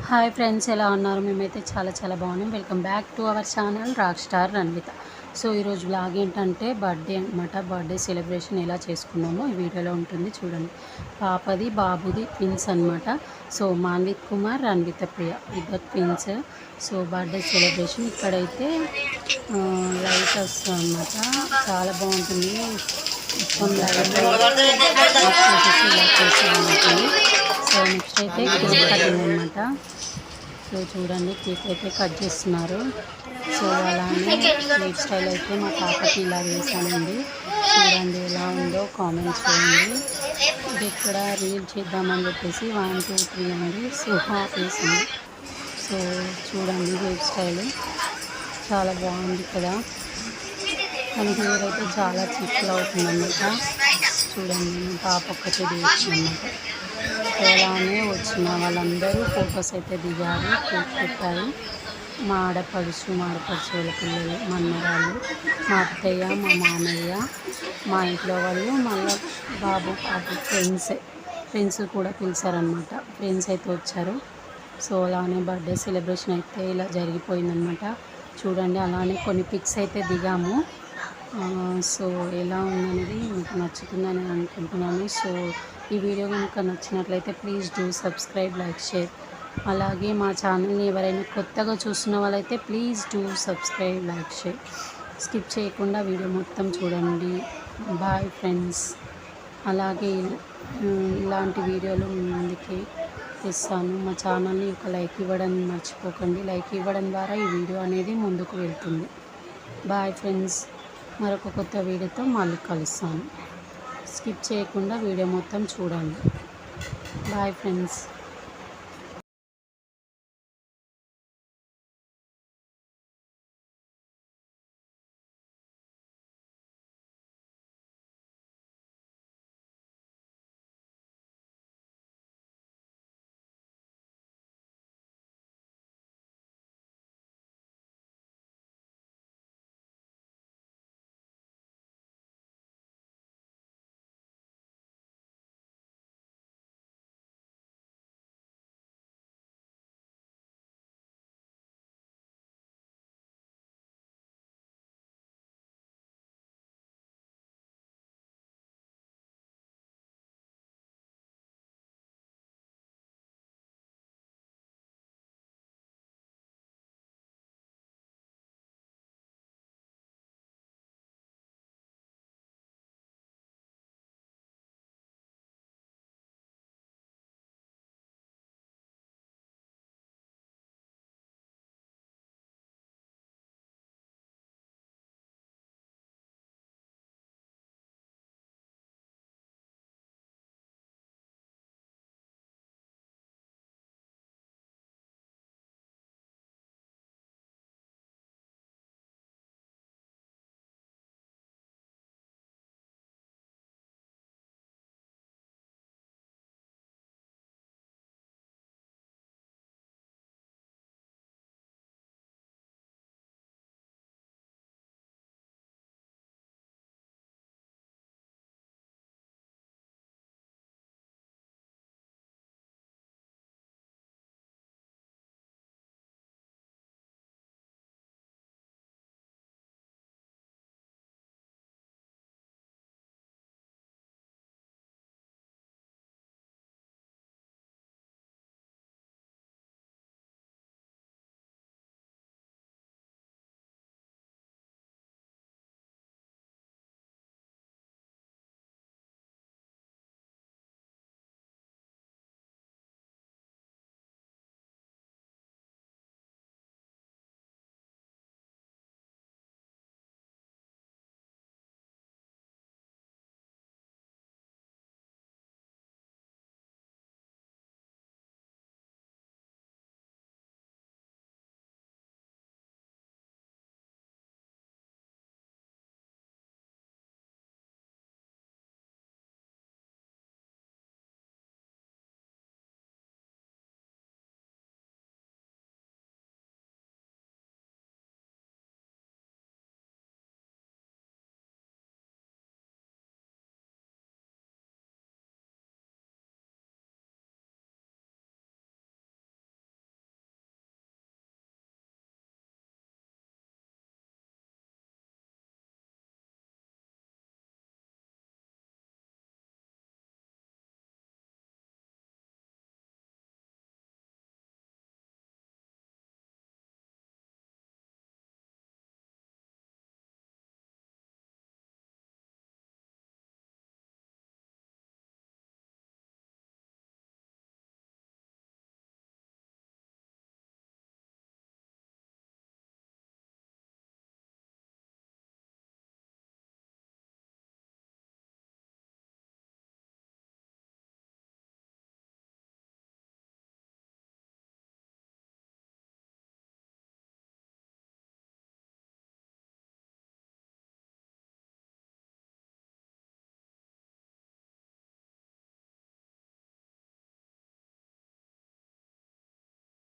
Hi friends, ఎలా ఉన్నారు? మేమైతే చాలా బాగున్నాం. Welcome back to our channel rock star Ranvitha. So ఈరోజు వ్లాగ్ ఏంటంటే బర్త్డే అనమాట. బర్త్డే సెలబ్రేషన్ ఎలా చేసుకున్నామో ఈ వీడియోలో ఉంటుంది చూడండి. పాపది బాబుది ట్విన్స్ అనమాట. సో మాన్విత్ కుమార్, రన్విత ప్రియ ఇద్దరు ట్విన్స్. సో బర్త్డే సెలబ్రేషన్ ఇక్కడైతే లైట్ వస్తుంది అనమాట. చాలా బాగుంటుంది. మొత్తం లైట్ ఇలా చేసి. సో నెక్స్ట్ అయితే కేక్ కటింగ్ అనమాట. సో చూడండి, కేక్ అయితే కట్ చేస్తున్నారు. సో అలానే కేక్ స్టైల్ అయితే మా పాపకి ఇలా వేసానండి. చూడండి ఎలా ఉందో కామెంట్స్ చేయండి. ఇది ఇక్కడ రీల్ చేద్దామని చెప్పేసి 1 2 3 అండి. సో వేసింది. సో చూడండి హెయిర్ స్టైల్ చాలా బాగుంది కదా. మన హెయిర్ అయితే చాలా చిక్కులు అవుతుంది అన్నమాట. చూడండి పాప ఒక్కటే తీసిందన్నమాట. అలానే వచ్చిన వాళ్ళందరూ ఫొటోస్ అయితే దిగారు, కేక్ పెట్టారు. మా ఆడపడుచు వాళ్ళ పిల్లలు, మా అన్నవాళ్ళు, మా అత్తయ్య, మా మామయ్య, మా ఇంట్లో వాళ్ళు, మళ్ళీ బాబు ఫ్రెండ్స్ కూడా పిలిచారనమాట. ఫ్రెండ్స్ అయితే వచ్చారు. సో అలానే బర్త్డే సెలబ్రేషన్ అయితే ఇలా జరిగిపోయిందనమాట. చూడండి, అలానే కొన్ని పిక్స్ అయితే దిగాము. సో ఎలా ఉందనేది మీకు నచ్చుతుందని అనుకుంటున్నాను. సో ఈ వీడియో కనుక నచ్చినట్లయితే please do subscribe, like, share. అలాగే మా ఛానల్ని ఎవరైనా కొత్తగా చూస్తున్న వాళ్ళైతే please do subscribe, like, share. Skip చేయకుండా వీడియో మొత్తం చూడండి. Bye friends. అలాగే ఇలాంటి వీడియోలు మీ ముందుకి ఇస్తాను. మా ఛానల్ని ఒక లైక్ ఇవ్వడం మర్చిపోకండి. లైక్ ఇవ్వడం ద్వారా ఈ వీడియో అనేది ముందుకు వెళ్తుంది. Bye friends. మరొక కొత్త వీడియోతో మళ్ళీ కలుస్తాను. స్కిప్ చేయకుండా వీడియో మొత్తం చూడండి. Bye friends.